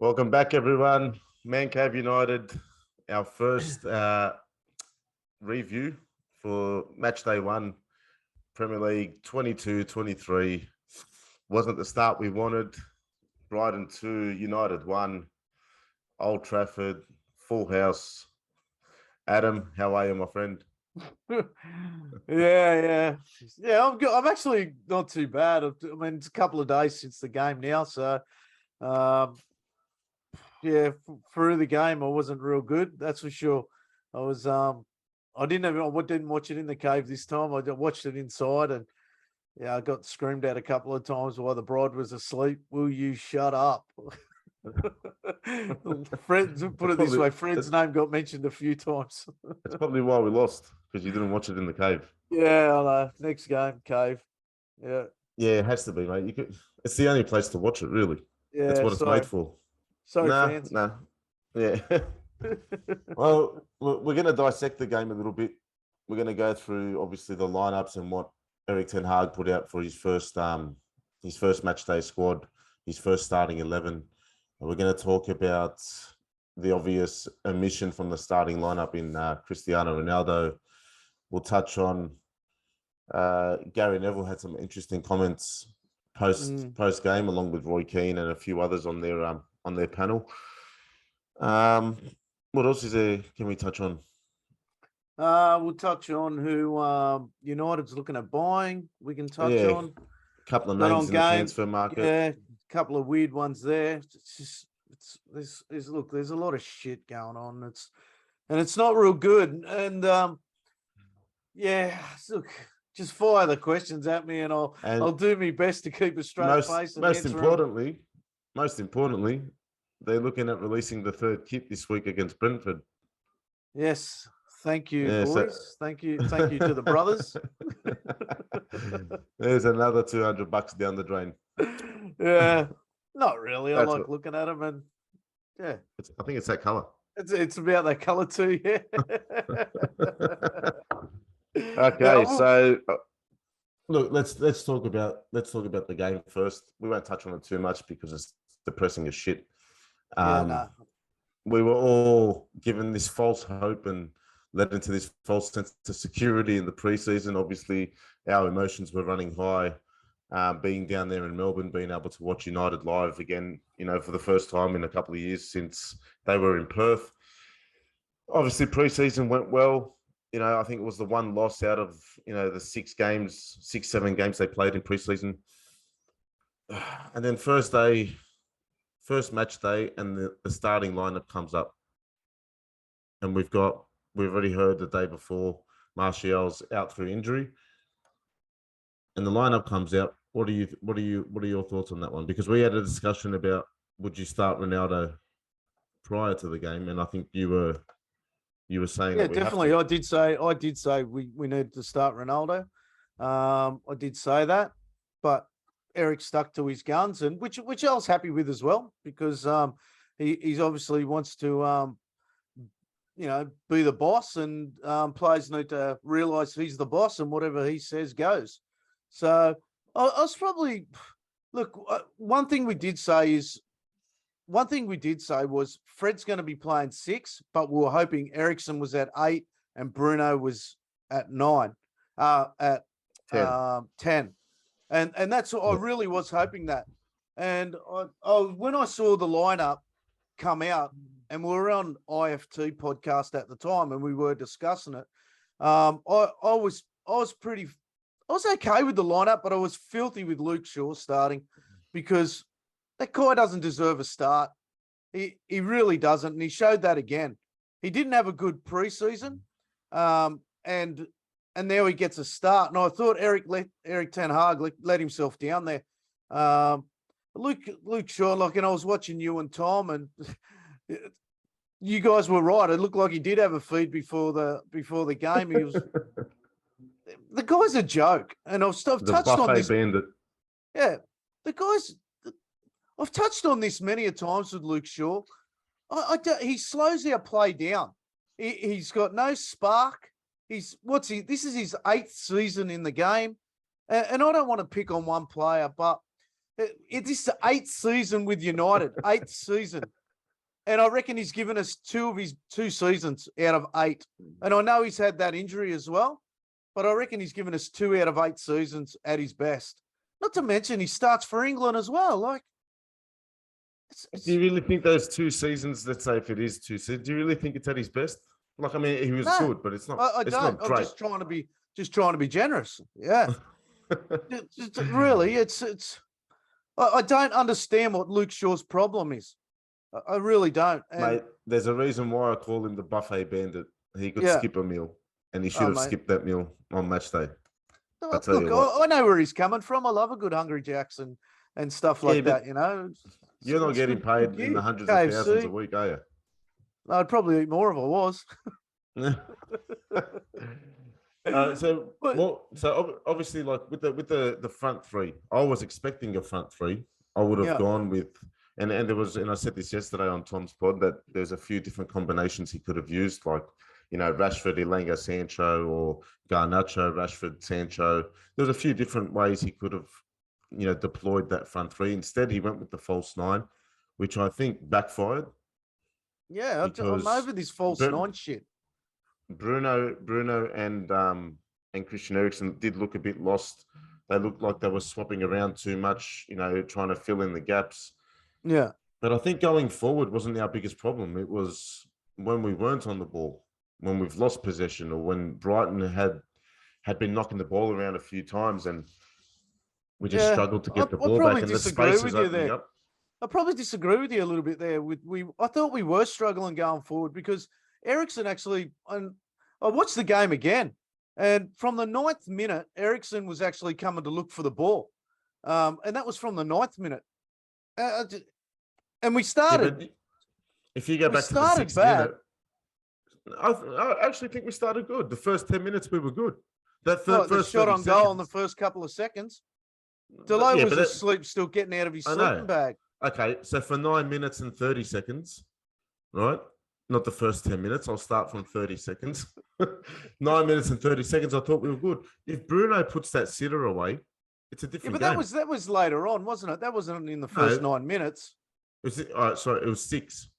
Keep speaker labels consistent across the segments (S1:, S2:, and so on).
S1: Welcome back, everyone. Man Cave United, our first review for match day one, Premier League 22-23. Wasn't the start we wanted. Brighton 2, United 1, Old Trafford, full house. Adam, how are you, my friend?
S2: Yeah. I'm good. I'm actually not too bad. I mean, it's a couple of days since the game now, so through the game, I wasn't real good. That's for sure. I was I didn't watch it in the cave this time. I watched it inside, and I got screamed at a couple of times while the bride was asleep. Will you shut up? Fred, put it this way, Fred's name got mentioned a few times.
S1: That's probably why we lost, because you didn't watch it in the cave.
S2: Yeah, I know. Next game, cave. Yeah.
S1: Yeah, it has to be, mate. It's the only place to watch it, really.
S2: Yeah,
S1: that's what it's made for.
S2: Sorry, fans.
S1: Nah. Yeah. Well, we're going to dissect the game a little bit. We're going to go through, obviously, the lineups and what Erik ten Hag put out for his first match day squad, his first starting 11. We're going to talk about the obvious omission from the starting lineup in Cristiano Ronaldo. We'll touch on Gary Neville had some interesting comments post game, along with Roy Keane and a few others on their panel. What else is there? Can we touch on?
S2: We'll touch on who United's looking at buying. We can touch on
S1: a couple of names in the transfer market.
S2: Yeah, a couple of weird ones there. There's a lot of shit going on. It's not real good. And look, just fire the questions at me, and I'll do my best to keep a straight face. And
S1: most importantly, they're looking at releasing the third kit this week against Brentford.
S2: Yes. Thank you, boys. Thank you to the brothers.
S1: There's another $200 down the drain.
S2: Yeah, not really. I like looking at them, and
S1: I think it's that color.
S2: It's about that color too. Yeah.
S1: Okay, so look, let's talk about the game first. We won't touch on it too much because it's depressing as shit. We were all given this false hope and led into this false sense of security in the preseason. Obviously, our emotions were running high. Being down there in Melbourne, being able to watch United live again, for the first time in a couple of years since they were in Perth. Obviously, preseason went well. I think it was the one loss out of, the 7 games they played in preseason. And then first match day, and the starting lineup comes up. And we've already heard the day before Martial's out through injury. And the lineup comes out. What are your thoughts on that one? Because we had a discussion about, would you start Ronaldo prior to the game? And I think you were saying that
S2: definitely. I did say we need to start Ronaldo. I did say that, but Eric stuck to his guns, and which I was happy with as well, because he's obviously wants to be the boss, and players need to realise he's the boss, and whatever he says goes. So I was probably one thing we did say was Fred's going to be playing 6, but we were hoping Eriksen was at 8 and Bruno was at 9, at 10. And that's what I really was hoping that. And when I saw the lineup come out, and we were on IFT podcast at the time, and we were discussing it, I was okay with the lineup, but I was filthy with Luke Shaw starting, because that guy doesn't deserve a start. He really doesn't, and he showed that again. He didn't have a good preseason, and now he gets a start. And I thought Erik ten Hag let himself down there. Luke Shaw, and I was watching you and Tom, and you guys were right. It looked like he did have a feed before the game. He was the guy's a joke, and I've touched on this.
S1: Bandit.
S2: Yeah, the guy's. I've touched on this many a times with Luke Shaw. He slows our play down. He's got no spark. This is his 8th season in the game. And I don't want to pick on one player, but this is the 8th season with United, 8th season. And I reckon he's given us 2 of his 2 seasons out of 8. And I know he's had that injury as well, but I reckon he's given us 2 out of 8 seasons at his best. Not to mention he starts for England as well. Like,
S1: do you really think those 2 seasons, let's say if it is 2 seasons, do you really think it's at his best? Like, I mean, he was good, but it's not.
S2: I
S1: it's
S2: don't.
S1: not great.
S2: I'm just trying to be generous. Yeah. Really, it's. I don't understand what Luke Shaw's problem is. I really don't. And,
S1: mate, there's a reason why I call him the buffet bandit. He could skip a meal, and he should have skipped that meal on match day.
S2: Look, I know where he's coming from. I love a good Hungry Jacks and stuff like that, you know.
S1: You're not getting paid in the hundreds of thousands a week, are you?
S2: I'd probably eat more if I was.
S1: So obviously, like with the front three, I was expecting a front three. I would have gone with, and there was, and I said this yesterday on Tom's pod, that there's a few different combinations he could have used, like, you know, Rashford, Elanga, Sancho, or Garnacho, Rashford, Sancho. There's a few different ways he could have, you know, deployed that front three. Instead, he went with the false 9, which I think backfired.
S2: Yeah, I'm over this false 9 shit.
S1: Bruno and Christian Eriksen did look a bit lost. They looked like they were swapping around too much, you know, trying to fill in the gaps.
S2: Yeah.
S1: But I think going forward wasn't our biggest problem. It was when we weren't on the ball, when we've lost possession, or when Brighton had been knocking the ball around a few times and we just struggled to get the ball back, and the space is opening up.
S2: I probably disagree with you a little bit there. I thought we were struggling going forward because Eriksen actually, and I watched the game again, and from the 9th minute, Eriksen was actually coming to look for the ball, and that was from the 9th minute, and we started.
S1: Yeah, if you go back to the 6th minute, I actually think we started good. The first 10 minutes we were good. That first
S2: shot on goal in the first couple of seconds. Delay was asleep, still getting out of his sleeping bag.
S1: Okay, so for 9 minutes and 30 seconds, right? Not the first 10 minutes. I'll start from 30 seconds. 9 minutes and 30 seconds, I thought we were good. If Bruno puts that sitter away, it's a different game.
S2: But that was later on, wasn't it? That wasn't in the first 9 minutes.
S1: All right, sorry, it was 6.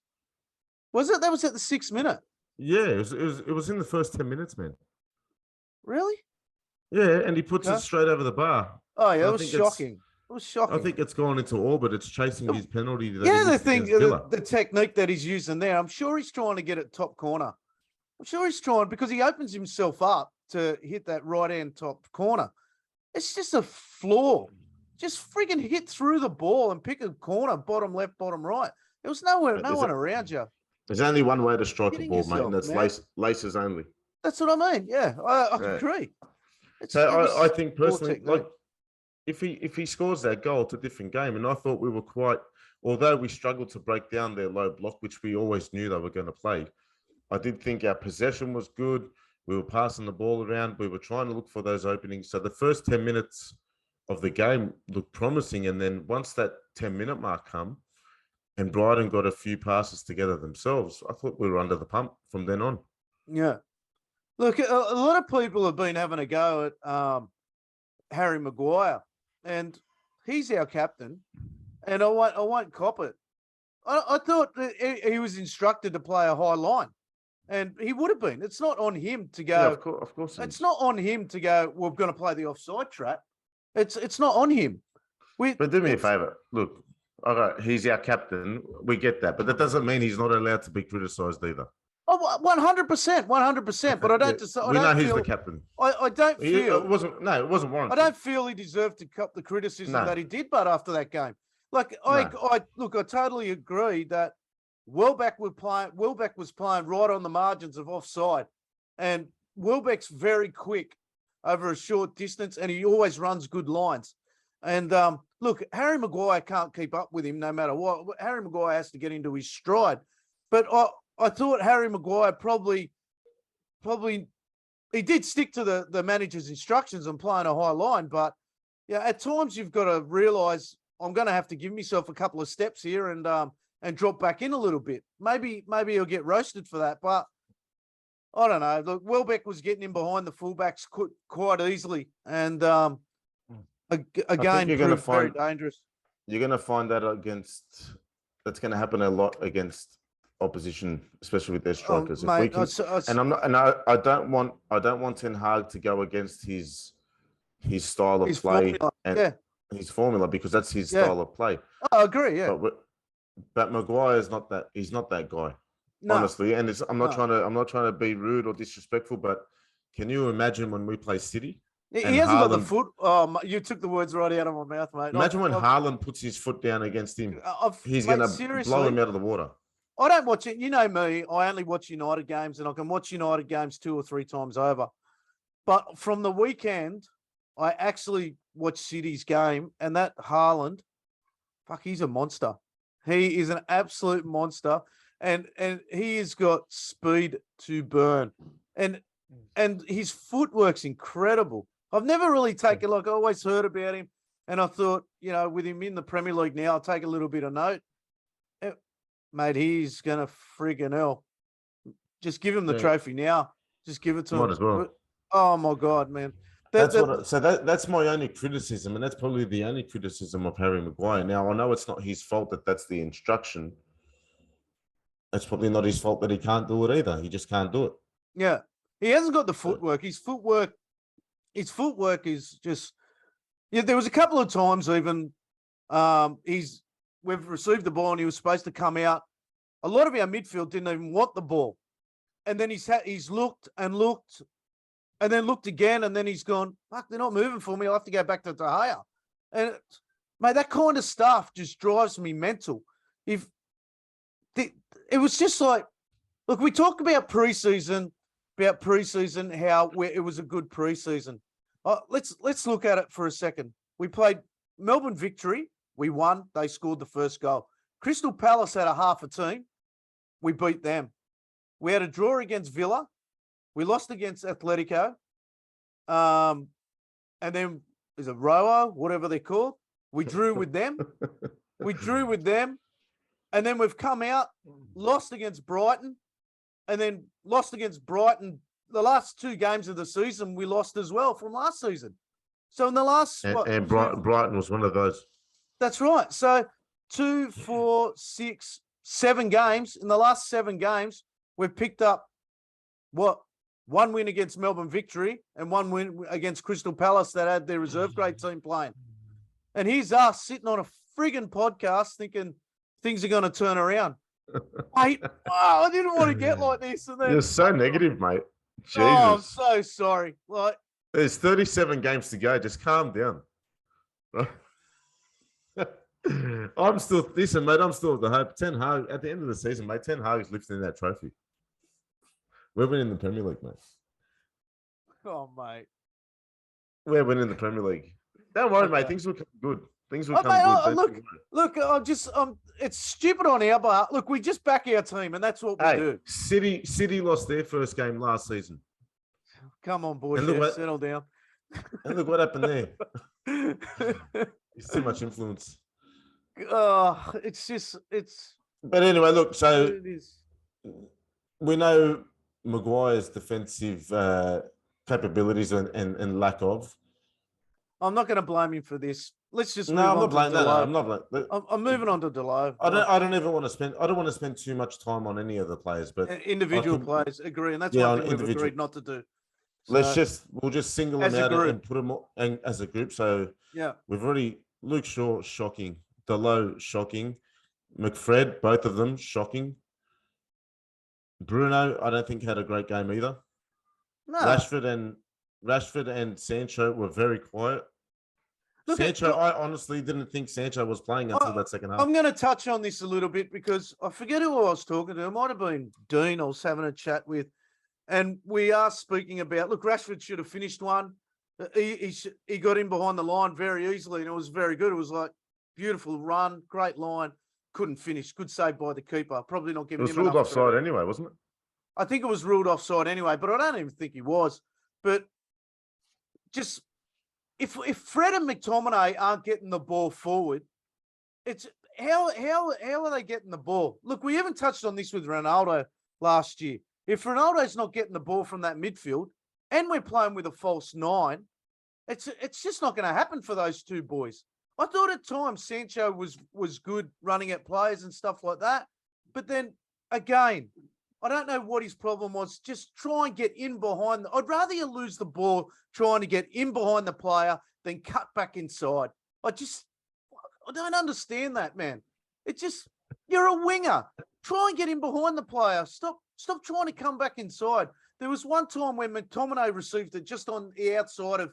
S2: Was it? That was at the 6th minute.
S1: Yeah, it was in the first 10 minutes, man.
S2: Really?
S1: Yeah, and he puts it straight over the bar.
S2: Oh yeah, it was shocking. It was shocking.
S1: I think it's gone into orbit. It's chasing his penalty.
S2: The technique that he's using there, I'm sure he's trying to get it top corner. I'm sure he's trying, because he opens himself up to hit that right-hand top corner. It's just a flaw. Just freaking hit through the ball and pick a corner, bottom left, bottom right. There was no one around you.
S1: There's only one way to strike a ball, mate, and that's laces only.
S2: That's what I mean. Yeah, I agree.
S1: I think personally, like, if he scores that goal, it's a different game. And I thought we were although we struggled to break down their low block, which we always knew they were going to play, I did think our possession was good. We were passing the ball around. We were trying to look for those openings. So the first 10 minutes of the game looked promising. And then once that 10-minute mark come and Brighton got a few passes together themselves, I thought we were under the pump from then on.
S2: Yeah. Look, a lot of people have been having a go at Harry Maguire, and he's our captain, and I won't cop it. I thought that he was instructed to play a high line, and he would have been. It's not on him to go.
S1: Yeah, of course.
S2: It's not on him to go, we're going to play the offside trap. It's not on him.
S1: But do me a favour. Look, okay, he's our captain. We get that, but that doesn't mean he's not allowed to be criticised either.
S2: Oh, 100%. But I don't.
S1: We know he's the captain.
S2: I don't feel
S1: it wasn't warranted.
S2: I don't feel he deserved to cop the criticism that he did. But after that game, like I totally agree that Welbeck was playing right on the margins of offside, and Welbeck's very quick over a short distance, and he always runs good lines. And look, Harry Maguire can't keep up with him no matter what. Harry Maguire has to get into his stride, but I thought Harry Maguire probably he did stick to the manager's instructions on playing a high line, but yeah, at times you've got to realise I'm going to have to give myself a couple of steps here and drop back in a little bit. Maybe he'll get roasted for that, but I don't know. Look, Welbeck was getting in behind the fullbacks quite easily, and again, proved very dangerous.
S1: You're going to find that that's going to happen a lot against opposition, especially with their strikers. If we
S2: Mate,
S1: can, and I'm not, and I don't want Ten Hag to go against his style of
S2: his
S1: play
S2: formula.
S1: and
S2: Yeah,
S1: his formula because that's his
S2: yeah.
S1: style of play.
S2: I agree. Yeah.
S1: But Maguire is not that. He's not that guy,
S2: No,
S1: honestly. And I'm not
S2: no.
S1: trying to be rude or disrespectful, but can you imagine when we play City
S2: He
S1: and
S2: hasn't got the
S1: Haaland?
S2: foot. Oh, you took the words right out of my mouth, mate.
S1: Imagine when Haaland puts his foot down against him. He's going to blow him out of the water.
S2: I don't watch it. You know me. I only watch United games, and I can watch United games 2 or 3 times over. But from the weekend, I actually watched City's game, and that Haaland, fuck, he's a monster. He is an absolute monster, and he has got speed to burn, and his footwork's incredible. I've never really taken, like, I always heard about him, and I thought, you know, with him in the Premier League now, I'll take a little bit of note. Mate, he's gonna friggin' hell. Just give him the trophy now. Just give it to him.
S1: Might as well.
S2: Oh my God, man.
S1: That's my only criticism, and that's probably the only criticism of Harry Maguire. Now I know it's not his fault that's the instruction. It's probably not his fault that he can't do it either. He just can't do it.
S2: Yeah, he hasn't got the footwork. His footwork is just. Yeah, there was a couple of times even. We've received the ball and he was supposed to come out. A lot of our midfield didn't even want the ball, and then he's looked and looked. And then looked again, and then he's gone, fuck, they're not moving for me. I'll have to go back to De Gea. And, mate, that kind of stuff just drives me mental. It was just like, look, we talk about preseason, how it was a good preseason. Let's look at it for a second. We played Melbourne Victory. We won. They scored the first goal. Crystal Palace had a half a team. We beat them. We had a draw against Villa. We lost against Atletico. And then is it Roa, whatever they're called? We drew with them. And then we've come out, lost against Brighton, and then lost against Brighton. The last 2 games of the season, we lost as well from last season. So in the last...
S1: Brighton was one of those.
S2: That's right. So 2, 4, 6, 7 games. In the last 7 games, we've picked up what? 1 win against Melbourne Victory and 1 win against Crystal Palace that had their reserve grade team playing. And here's us sitting on a friggin' podcast thinking things are going to turn around. Mate, I didn't want to get like this. And then,
S1: you're so negative, mate. Jesus.
S2: Oh, I'm so sorry. Like,
S1: there's 37 games to go. Just calm down. I'm still at the hope. Ten Hag at the end of the season, mate. Ten Hag is lifting that trophy. We're winning the Premier League, mate.
S2: Oh, mate.
S1: We're winning the Premier League. Don't worry, mate. Things will come good. Things will come good.
S2: Look, it's stupid on our part. Look, we just back our team, and that's what we do.
S1: City lost their first game last season.
S2: Come on, boys. Settle down.
S1: And look what happened there. It's too much influence.
S2: But
S1: anyway, look, so we know Maguire's defensive capabilities and lack of.
S2: I'm not going to blame him for this. Let's just
S1: I'm not blaming that.
S2: I'm moving on to Delo.
S1: I don't want to spend too much time on any of the players, but
S2: individual players agree, and that's one thing we've agreed not to do. So,
S1: we'll just single them out and put them as a group. So
S2: yeah,
S1: we've already Luke Shaw shocking, Delo shocking, McFred, both of them shocking. Bruno, I don't think had a great game either.
S2: No.
S1: Rashford and Sancho were very quiet. I honestly didn't think Sancho was playing until that second half.
S2: I'm going to touch on this a little bit because I forget who I was talking to. It might have been Dean I was having a chat with. And we are speaking about, look, Rashford should have finished one. He got in behind the line very easily, and it was very good. It was like beautiful run, great line. Couldn't finish. Good save by the keeper. Probably not giving him enough.
S1: It was ruled offside anyway, wasn't it?
S2: I think it was ruled offside anyway, but I don't even think he was. But just if Fred and McTominay aren't getting the ball forward, it's how are they getting the ball? Look, we haven't touched on this with Ronaldo last year. If Ronaldo's not getting the ball from that midfield and we're playing with a false 9, it's just not going to happen for those two boys. I thought at times Sancho was good running at players and stuff like that. But then again, I don't know what his problem was. Just try and get in behind. I'd rather you lose the ball trying to get in behind the player than cut back inside. I don't understand that, man. You're a winger. Try and get in behind the player. Stop trying to come back inside. There was one time when McTominay received it just on the outside of,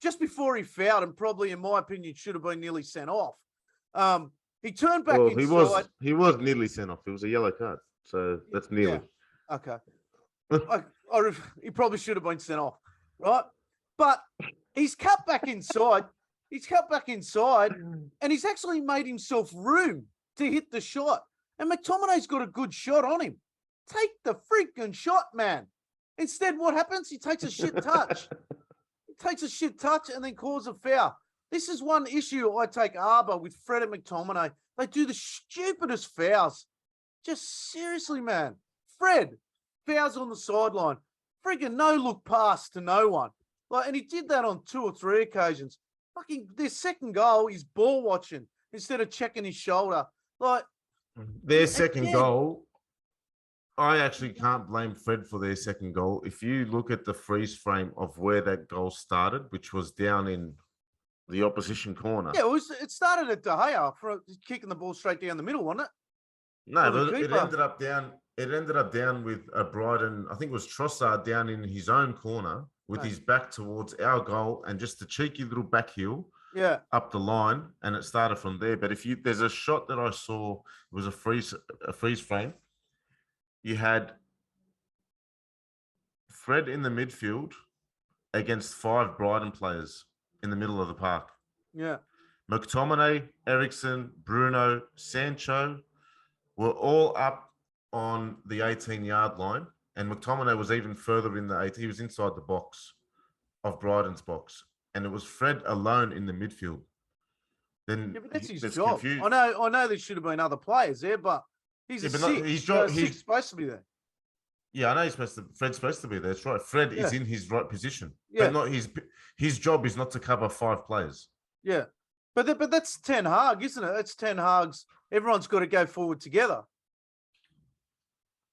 S2: just before he fouled, and probably, in my opinion, should have been nearly sent off. He turned back inside.
S1: He was nearly sent off. It was a yellow card. So that's nearly.
S2: Yeah. Okay. He probably should have been sent off, right? But he's cut back inside. And he's actually made himself room to hit the shot. And McTominay's got a good shot on him. Take the freaking shot, man. Instead, what happens? He takes a shit touch. And then calls a foul. This is one issue I take arbor with Fred and McTominay. They do the stupidest fouls. Just seriously, man. Fred, fouls on the sideline. Freaking no look pass to no one. And he did that on 2 or 3 occasions. Fucking their second goal, he's ball watching instead of checking his shoulder.
S1: Their second goal, I actually can't blame Fred for their second goal. If you look at the freeze frame of where that goal started, which was down in the opposition corner.
S2: Yeah, it started at De Gea for kicking the ball straight down the middle, wasn't it?
S1: No, but it ended up down. It ended up down with a Brighton. I think it was Trossard down in his own corner with his back towards our goal and just a cheeky little back heel.
S2: Yeah,
S1: up the line, and it started from there. But there's a shot that I saw, it was a freeze frame. You had Fred in the midfield against 5 Brighton players in the middle of the park.
S2: Yeah.
S1: McTominay, Eriksen, Bruno, Sancho were all up on the 18-yard line, and McTominay was even further in the 18. He was inside the box of Brighton's box. And it was Fred alone in the midfield. Then
S2: but that's his job. I know there should have been other players there, but he's a six. He's supposed to be there.
S1: Yeah, I know Fred's supposed to be there. That's right. Fred is in his right position.
S2: Yeah.
S1: But not his job is not to cover 5 players.
S2: Yeah. But that's Ten Hag, isn't it? That's Ten Hag's. Everyone's got to go forward together.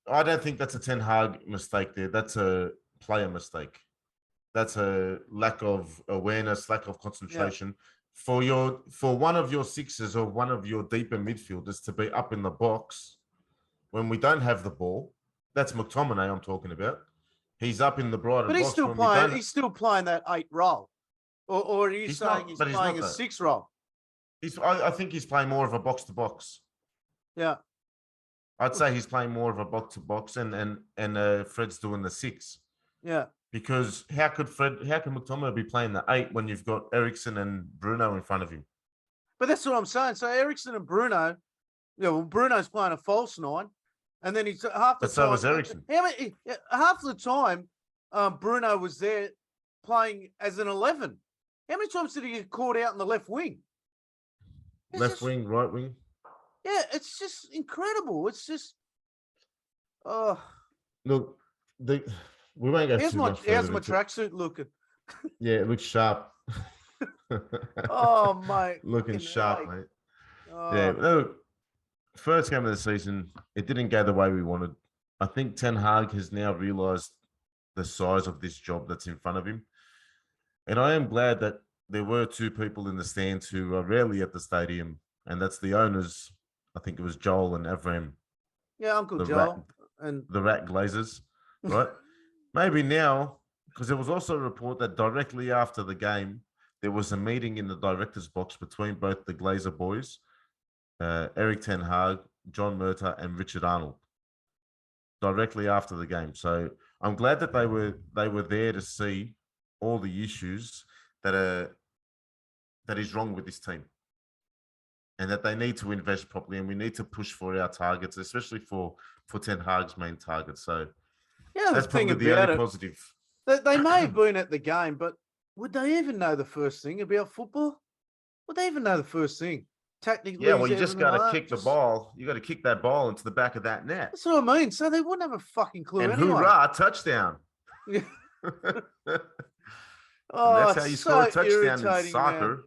S1: I don't think that's a Ten Hag mistake there. That's a player mistake. That's a lack of awareness, lack of concentration. Yeah. For one of your sixes or one of your deeper midfielders to be up in the box when we don't have the ball, that's McTominay I'm talking about. He's up in the Brighton box.
S2: But he's still playing that 8 role. Or are you saying he's playing a 6 role?
S1: I think he's playing more of a box to box.
S2: Yeah.
S1: I'd say he's playing more of a box to box and Fred's doing the 6.
S2: Yeah.
S1: Because how can McTominay be playing the 8 when you've got Eriksen and Bruno in front of him?
S2: But that's what I'm saying. So Eriksen and Bruno, Bruno's playing a false 9, and then he's half the time.
S1: So was Eriksen.
S2: Half the time, Bruno was there playing as an 11. How many times did he get caught out in the left wing?
S1: Left wing, right wing.
S2: Yeah, it's just incredible. It's just,
S1: look, we won't go too much further.
S2: How's my tracksuit looking?
S1: Yeah, it looks sharp.
S2: Oh, mate.
S1: Looking sharp, mate. Oh. Yeah, look, first game of the season, it didn't go the way we wanted. I think Ten Hag has now realised the size of this job that's in front of him. And I am glad that there were 2 people in the stands who are rarely at the stadium, and that's the owners. I think it was Joel and Avram.
S2: Yeah, Uncle Joel.
S1: And the Rat Glazers, right? Maybe now, because there was also a report that directly after the game, there was a meeting in the director's box between both the Glazer boys, Eric Ten Hag, John Murtagh, and Richard Arnold, directly after the game. So I'm glad that they were there to see all the issues that is wrong with this team, and that they need to invest properly, and we need to push for our targets, especially for Ten Hag's main target. So.
S2: Yeah,
S1: that's probably the only positive.
S2: They may have been at the game, but would they even know the first thing about football? Would they even know the first thing? Technically,
S1: yeah, well, you just got to kick the ball. You got to kick that ball into the back of that net.
S2: That's what I mean. So they wouldn't have a fucking clue
S1: and
S2: anyway.
S1: Hoorah, touchdown.
S2: Yeah.
S1: That's how you score a touchdown in soccer.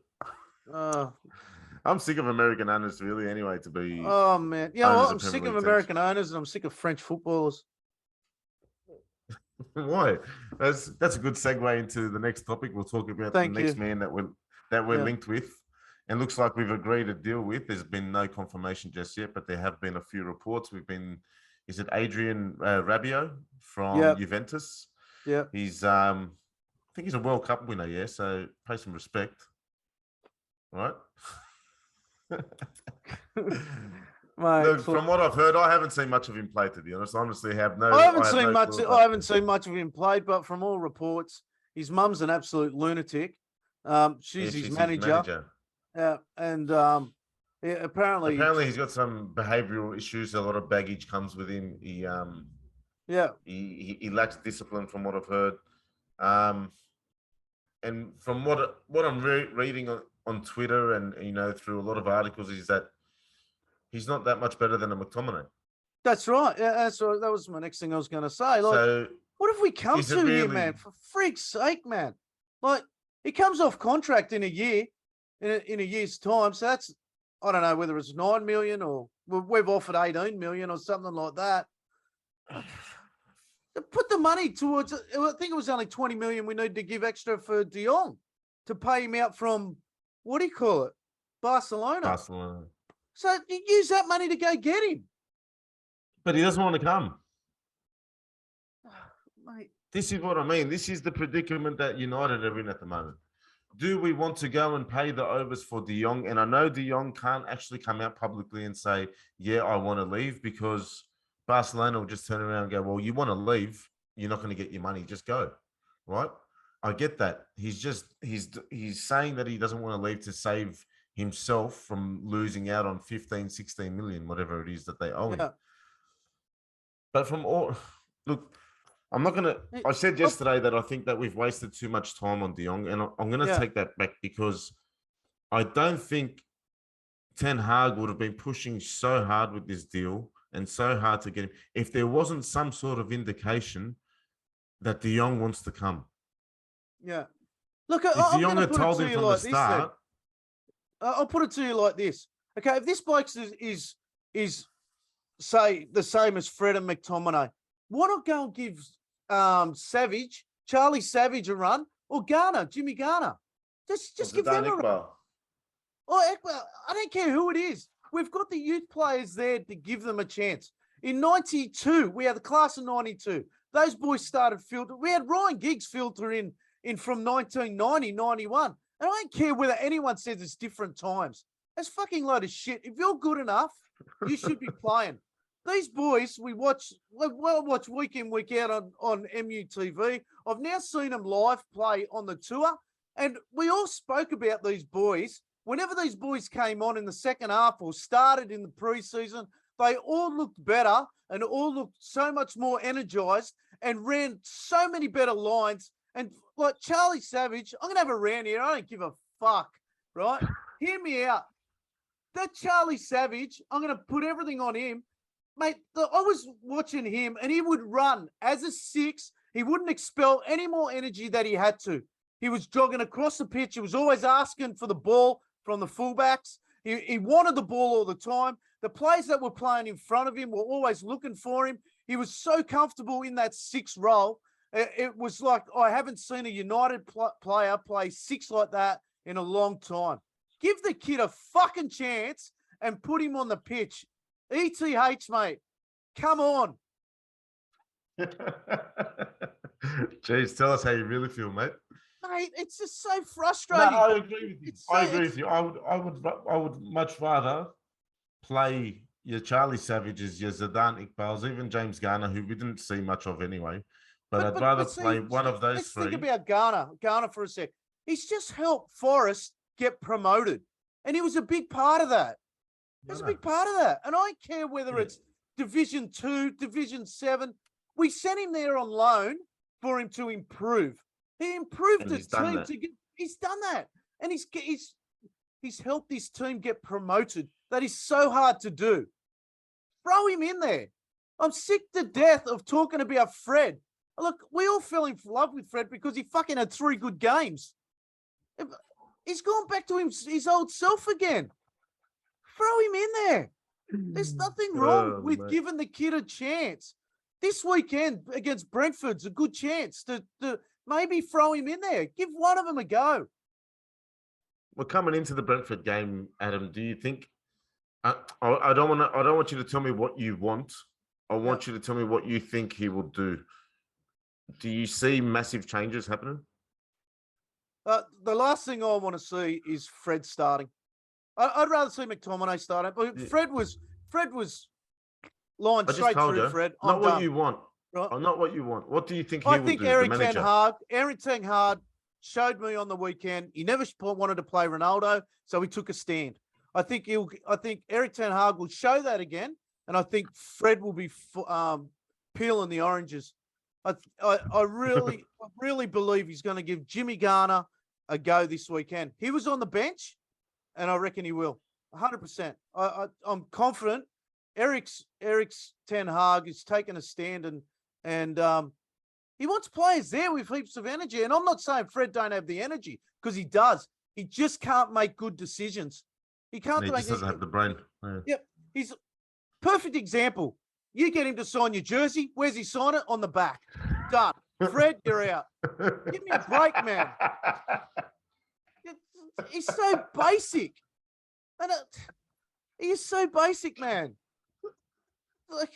S1: I'm sick of American owners, really. Anyway, to be
S2: Oh man, you know
S1: owners
S2: what?
S1: of
S2: I'm sick
S1: Premier
S2: of
S1: League teams.
S2: American owners and I'm sick of French footballers.
S1: Why? That's a good segue into the next topic. We'll talk about the
S2: Thank
S1: next
S2: you.
S1: man that we're
S2: Yeah.
S1: linked with, and looks like we've agreed a deal with. There's been no confirmation just yet, but there have been a few reports. Is it Adrian Rabiot from
S2: Yeah.
S1: Juventus?
S2: Yeah.
S1: He's I think he's a World Cup winner, yeah. So pay some respect, right?
S2: Mate,
S1: Look, from what I've heard, I haven't seen much of him play. To be honest, honestly,
S2: I haven't seen much.
S1: clue
S2: I haven't seen much of him played, but from all reports, his mum's an absolute lunatic. She's his manager. And yeah,
S1: Apparently he's got some behavioral issues. A lot of baggage comes with him.
S2: Yeah.
S1: He lacks discipline, from what I've heard. And from what I'm reading on Twitter and through a lot of articles, is that he's not that much better than a McTominay.
S2: That's right. Yeah, that's right. That was my next thing I was going to say. Like,
S1: So
S2: what have we come to here, man? For freak's sake, man! Like, he comes off contract in a year, in a year's time. So that's, I don't know whether it's 9 million or we've offered 18 million or something like that. Put the money towards. I think it was only 20 million we need to give extra for De Jong to pay him out from, what do you call it, Barcelona. So you use that money to go get him.
S1: But he doesn't want to come.
S2: Mate.
S1: This is what I mean. This is the predicament that United are in at the moment. Do we want to go and pay the overs for De Jong? And I know De Jong can't actually come out publicly and say, yeah, I want to leave, because Barcelona will just turn around and go, well, you want to leave, you're not going to get your money, just go, right? I get that. He's saying that he doesn't want to leave to save himself from losing out on 15, 16 million, whatever it is that they owe him. But look, I'm not going to, I said yesterday that I think that we've wasted too much time on De Jong, and I'm going to take that back, because I don't think Ten Hag would have been pushing so hard with this deal and so hard to get him if there wasn't some sort of indication that De Jong wants to come.
S2: Yeah. Look,
S1: if De Jong had told him from the start,
S2: I'll put it to you like this. Okay, if this bloke is say the same as Fred and McTominay, why not go and give Charlie Savage a run, or Jimmy Garner? Just give them a run. Oh, Ekbal, I don't care who it is. We've got the youth players there to give them a chance. In 92, we had the class of 92. Those boys started filtering. We had Ryan Giggs filter in from 1990, 91. And I don't care whether anyone says it's different times. That's fucking load of shit. If you're good enough, you should be playing. These boys, we watch week in, week out on MUTV. I've now seen them live play on the tour. And we all spoke about these boys. Whenever these boys came on in the second half or started in the preseason, they all looked better and all looked so much more energized and ran so many better lines. And like Charlie Savage, I'm going to have a rant here. I don't give a fuck, right? Hear me out. That Charlie Savage, I'm going to put everything on him. Mate, I was watching him and he would run as a 6. He wouldn't expel any more energy that he had to. He was jogging across the pitch. He was always asking for the ball from the fullbacks. He wanted the ball all the time. The players that were playing in front of him were always looking for him. He was so comfortable in that 6 role. It was like, I haven't seen a United player play 6 like that in a long time. Give the kid a fucking chance and put him on the pitch. ETH, mate. Come on.
S1: Jeez, tell us how you really feel, mate.
S2: Mate, it's just so frustrating.
S1: No, I agree with you. I agree with you. I would much rather play your Charlie Savages, your Zidane Iqbals, even James Garner, who we didn't see much of anyway. But I'd rather play one of those three.
S2: Let's think about Garner for a sec. He's just helped Forest get promoted. And he was a big part of that. He was a big part of that. And I don't care whether it's Division 2, Division 7. We sent him there on loan for him to improve. He improved the team to get. He's done that, and he's helped this team get promoted. That is so hard to do. Throw him in there. I'm sick to death of talking about Fred. Look, we all fell in love with Fred because he fucking had 3 good games. He's gone back to his old self again. throw him in there. There's nothing wrong with
S1: mate.
S2: giving the kid a chance. This weekend against Brentford's a good chance to maybe throw him in there. Give one of them a go.
S1: Well, coming into the Brentford game, Adam, do you think? I don't want to. I don't want you to tell me what you want. I want you to tell me what you think he will do. Do you see massive changes happening?
S2: The last thing I want to see is Fred starting. I'd rather see McTominay starting. But Fred was lined straight through. Fred,
S1: not what you want.
S2: Right?
S1: Not what you want. What do you think he
S2: I
S1: will
S2: think
S1: do?
S2: Eric Ten Hag showed me on the weekend he never wanted to play Ronaldo, so he took a stand. I think Eric Ten Hag will show that again, and I think Fred will be peeling the oranges. I really believe he's going to give Jimmy Garner a go this weekend. He was on the bench, and I reckon he will. 100%. I'm confident. Eric's Ten Hag is taking a stand, and he wants players there with heaps of energy. And I'm not saying Fred don't have the energy, because he does. He just can't make good decisions. He can't.
S1: He just doesn't have the brain. Yeah.
S2: Yep. He's perfect example. You get him to sign your jersey. Where's he sign it? On the back. Done. Fred, you're out. Give me a break, man. He's so basic. And he is so basic, man. Like,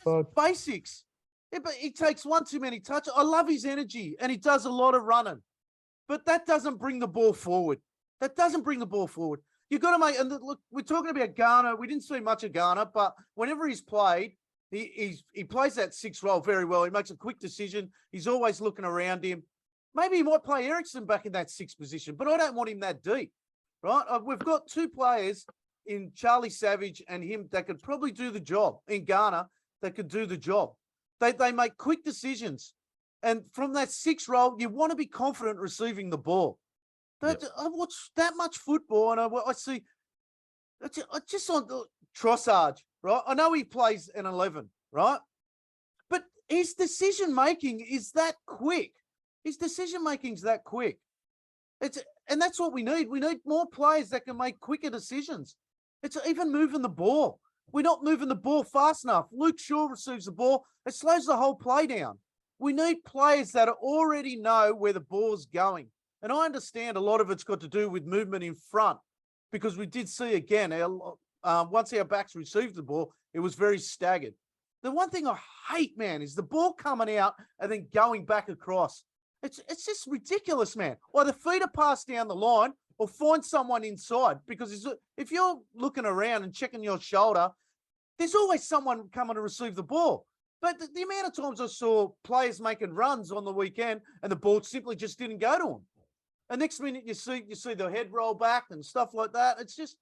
S1: fuck.
S2: Basics. Yeah, but he takes one too many touches. I love his energy, and he does a lot of running. But that doesn't bring the ball forward. You've got to make, and look, we're talking about Garner. We didn't see much of Garner, but whenever he's played, he plays that 6 role very well. He makes a quick decision. He's always looking around him. Maybe he might play Eriksen back in that 6th position, but I don't want him that deep, right? We've got 2 players in Charlie Savage and him that could probably do the job. In Garner, that could do the job. They make quick decisions. And from that 6 role, you want to be confident receiving the ball. I watch that much football, and I see. I just on Trossard, right? I know he plays an 11, right? But his decision making is that quick. And that's what we need. We need more players that can make quicker decisions. It's even moving the ball. We're not moving the ball fast enough. Luke Shaw receives the ball. It slows the whole play down. We need players that already know where the ball's going. And I understand a lot of it's got to do with movement in front, because we did see again, once our backs received the ball, it was very staggered. The one thing I hate, man, is the ball coming out and then going back across. It's just ridiculous, man. Either feed a pass down the line or find someone inside, because if you're looking around and checking your shoulder, there's always someone coming to receive the ball. But the amount of times I saw players making runs on the weekend and the ball simply just didn't go to them. And next minute you see the head roll back and stuff like that. It's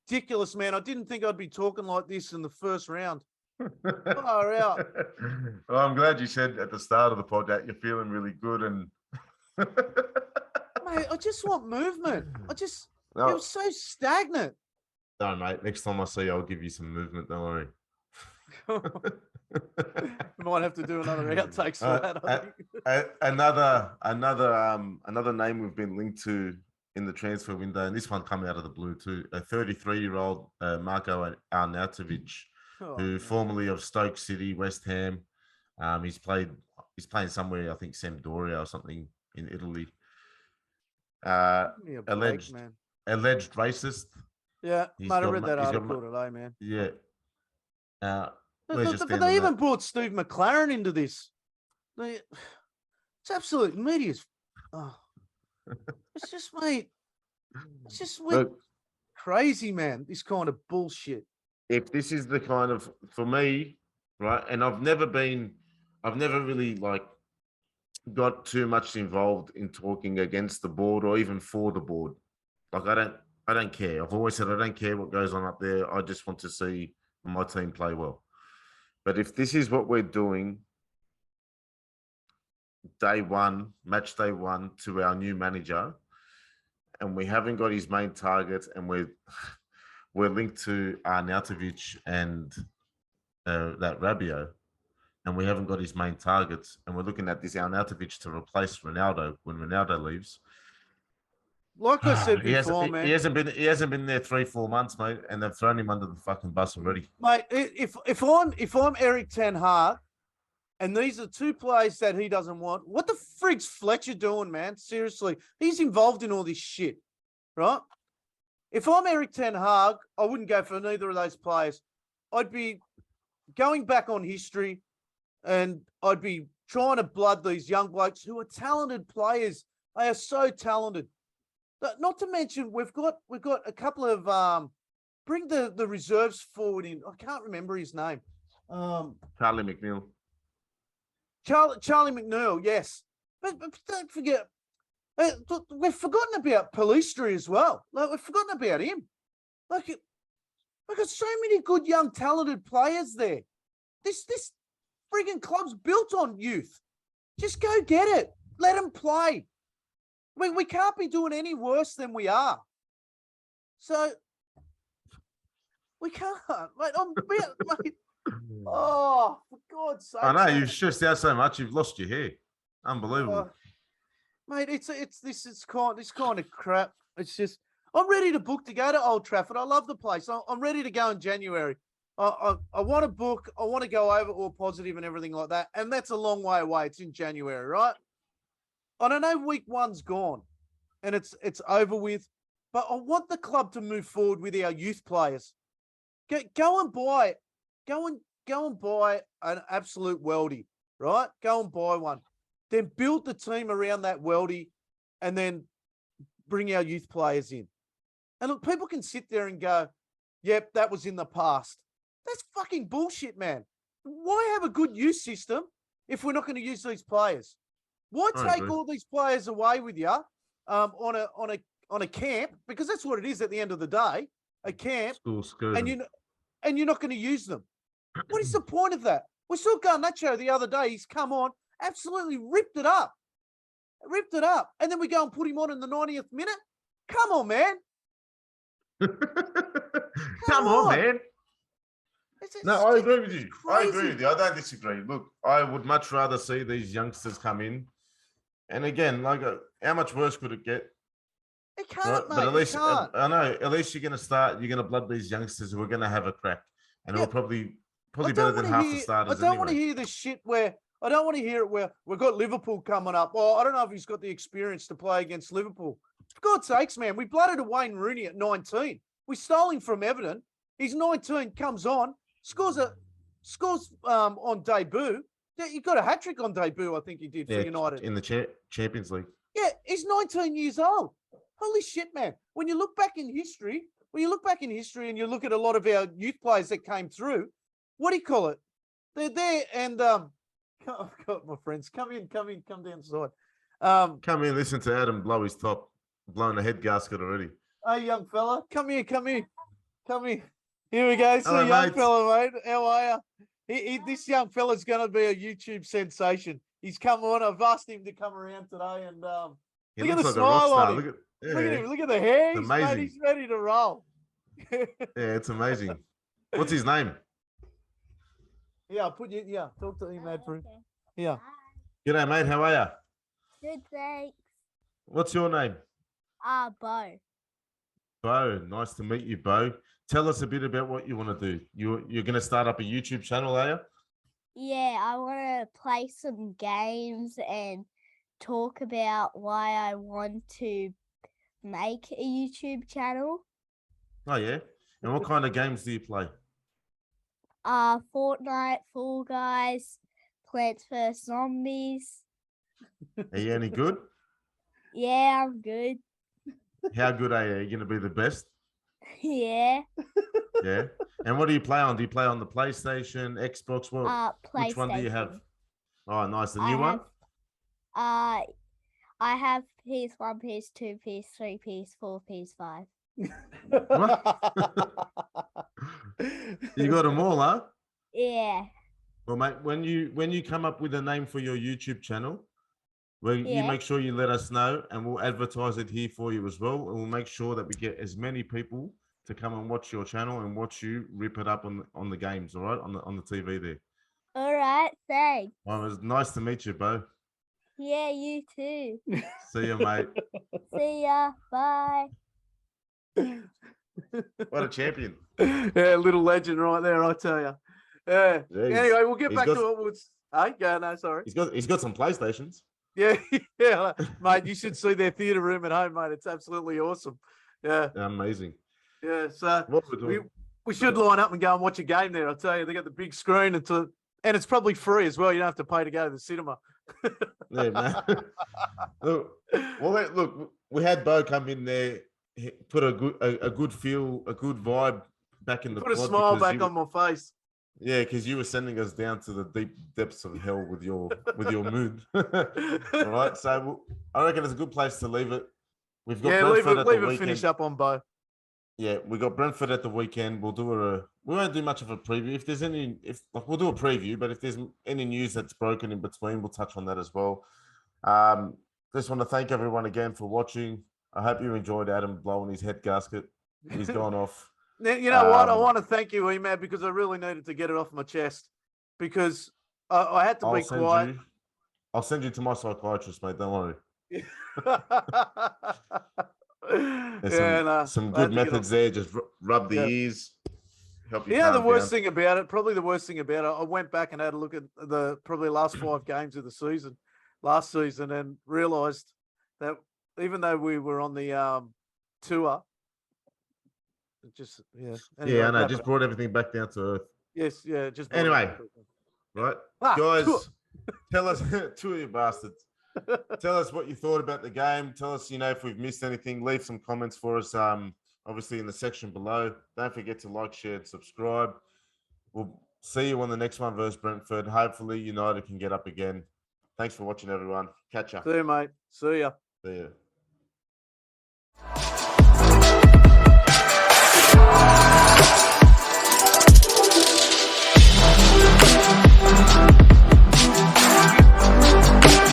S2: ridiculous, man. I didn't think I'd be talking like this in the first round. Far out.
S1: Well, I'm glad you said at the start of the pod that you're feeling really good, and
S2: mate, I just want movement. It was so stagnant.
S1: No, mate. Next time I see you, I'll give you some movement. Don't worry.
S2: We might have to do another outtakes for that.
S1: Another name we've been linked to in the transfer window, and this one coming out of the blue too. A 33-year-old Marco Arnautovic, who formerly of Stoke City, West Ham. He's playing somewhere, I think Sampdoria or something in Italy. Alleged racist.
S2: Yeah, might have read that article today, man.
S1: Yeah.
S2: But they even brought Steve McLaren into this. It's absolute media's. It's just, mate. It's just crazy, man. This kind of bullshit.
S1: If this is the kind of, for me, right, and I've never really got too much involved in talking against the board or even for the board. Like I don't care. I've always said I don't care what goes on up there. I just want to see my team play well. But if this is what we're doing match day one to our new manager, and we haven't got his main targets, and we're linked to Arnautovic and that Rabiot, and we haven't got his main targets, and we're looking at this Arnautovic to replace Ronaldo when Ronaldo leaves,
S2: like I said
S1: he hasn't.
S2: before,
S1: He
S2: man,
S1: hasn't been. He hasn't been there 3-4 months, mate, and they've thrown him under the fucking bus already.
S2: mate. If I'm Eric Ten Hag, and these are two players that he doesn't want, what the frig's Fletcher doing, man? Seriously, he's involved in all this shit, right? If I'm Eric Ten Hag, I wouldn't go for neither of those players. I'd be going back on history, and I'd be trying to blood these young blokes who are talented players. They are so talented. But not to mention, we've got a couple of bring the reserves forward in. I can't remember his name.
S1: Charlie McNeil.
S2: Charlie McNeil, yes. But don't forget, we've forgotten about Palistri as well. Like, we've forgotten about him. Like, we've got so many good, young, talented players there. This frigging club's built on youth. Just go get it. Let them play. We can't be doing any worse than we are. So we can't. Mate, mate. Oh, for God's sake!
S1: I know you've stressed out so much. You've lost your hair. Unbelievable,
S2: mate. This kind of crap. It's just I'm ready to book to go to Old Trafford. I love the place. I'm ready to go in January. I want to book. I want to go over all positive and everything like that. And that's a long way away. It's in January, right? I don't know. Week one's gone, and it's over with. But I want the club to move forward with our youth players. Go and buy an absolute worldie, right? Go and buy one. Then build the team around that worldie, and then bring our youth players in. And look, people can sit there and go, "Yep, that was in the past." That's fucking bullshit, man. Why have a good youth system if we're not going to use these players? Why take all these players away with you on a camp? Because that's what it is at the end of the day, a camp, and you're not going to use them. What is the point of that? We saw Garnacho the other day. He's come on, absolutely ripped it up, and then we go and put him on in the 90th minute. Come on, man.
S1: Come on, man. No, I agree with you.
S2: Crazy.
S1: I agree with you. I don't disagree. Look, I would much rather see these youngsters come in. And again, like, how much worse could it get?
S2: It can't,
S1: right?
S2: mate.
S1: But at least,
S2: it can't.
S1: I know, at least you're going to blood these youngsters who are going to have a crack. And it'll probably better than half the starters.
S2: I don't want to hear the shit where, I don't want to hear it where we've got Liverpool coming up. Well, I don't know if he's got the experience to play against Liverpool. For God's sakes, man, we blooded a Wayne Rooney at 19. We stole him from Everton. He's 19, comes on, scores on debut. Yeah, he got a hat-trick on debut, I think he did, for United.
S1: In the Champions League.
S2: Yeah, he's 19 years old. Holy shit, man. When you look back in history and you look at a lot of our youth players that came through, what do you call it? They're there and I've got my friends. Come down side.
S1: Come in, listen to Adam blow his top, blowing a head gasket already.
S2: Hey, young fella, come here. Here we go.
S1: Hello,
S2: See, young
S1: mate.
S2: fella, mate. How are you? This young fella's going to be a YouTube sensation. He's come on. I've asked him to come around today, and look at the smile on him. Look at him. Look at the hair. He's, mate, he's ready to roll.
S1: Yeah, it's amazing. What's his name?
S2: Yeah, I'll put you. Yeah, talk to him, Adford.
S3: Okay.
S2: Yeah.
S1: G'day, mate. How are you?
S3: Good, thanks.
S1: What's your name?
S3: Bo.
S1: Bo. Nice to meet you, Bo. Tell us a bit about what you want to do. You're going to start up a YouTube channel, are you?
S3: Yeah, I want to play some games and talk about why I want to make a YouTube channel.
S1: Oh, yeah? And what kind of games do you play?
S3: Fortnite, Fall Guys, Plants vs Zombies.
S1: Are you any good?
S3: Yeah, I'm good.
S1: How good are you? Are you going to be the best?
S3: Yeah.
S1: Yeah. And what do you play on? Do you play on the PlayStation, Xbox? What?
S3: PlayStation.
S1: Which one do you have? Oh, nice. The new one?
S3: I have PS1, PS2, PS3, PS4, PS5.
S1: You got them all, huh?
S3: Yeah.
S1: Well, mate, when you come up with a name for your YouTube channel, you make sure you let us know, and we'll advertise it here for you as well. And we'll make sure that we get as many people to come and watch your channel and watch you rip it up on the games. All right, on the TV there.
S3: All right, thanks.
S1: Well, it was nice to meet you, Bo.
S3: Yeah, you too.
S1: See you, mate.
S3: See ya. Bye.
S1: What a champion.
S2: Yeah, little legend right there, I tell you. Yeah.
S1: Jeez.
S2: Anyway, we'll get
S1: He's
S2: back
S1: got-
S2: to what was. Hey, go, no, sorry.
S1: He's got some PlayStations.
S2: Yeah, yeah, mate. You should see their theatre room at home, mate. It's absolutely awesome. Yeah,
S1: Amazing.
S2: yeah. So
S1: What we're doing.
S2: we should line up and go and watch a game there. I'll tell you, they got the big screen and it's probably free as well. You don't have to pay to go to the cinema.
S1: Yeah, man. Look, we had Bo come in there, put a good feel, a good vibe back in the
S2: Put a
S1: pod
S2: smile
S1: because
S2: back on my face.
S1: Yeah, because you were sending us down to the deep depths of hell with your mood. All right, so I reckon it's a good place to leave it. We've got Brentford at the weekend.
S2: Finish up on Bo.
S1: Yeah, we got Brentford at the weekend. We won't do much of a preview. If there's we'll do a preview, but if there's any news that's broken in between, we'll touch on that as well. Just want to thank everyone again for watching. I hope you enjoyed Adam blowing his head gasket. He's gone off.
S2: You know what? I want to thank you, Emad, because I really needed to get it off my chest because I had to be quiet.
S1: I'll send you to my psychiatrist, mate. Don't worry. There's some good methods there. Just rub the ears. Help you.
S2: Yeah, the worst thing about it, I went back and had a look at the probably last 5 games of the season, last season, and realised that even though we were on the tour, anyway,
S1: I know. Just brought everything back down to earth.
S2: Yes, yeah. Just
S1: anyway, right, guys. Tell us, two of you bastards. Tell us what you thought about the game. Tell us, if we've missed anything. Leave some comments for us. Obviously in the section below. Don't forget to like, share, and subscribe. We'll see you on the next one versus Brentford. Hopefully, United can get up again. Thanks for watching, everyone. Catch up.
S2: See you, mate. See ya.
S1: See ya.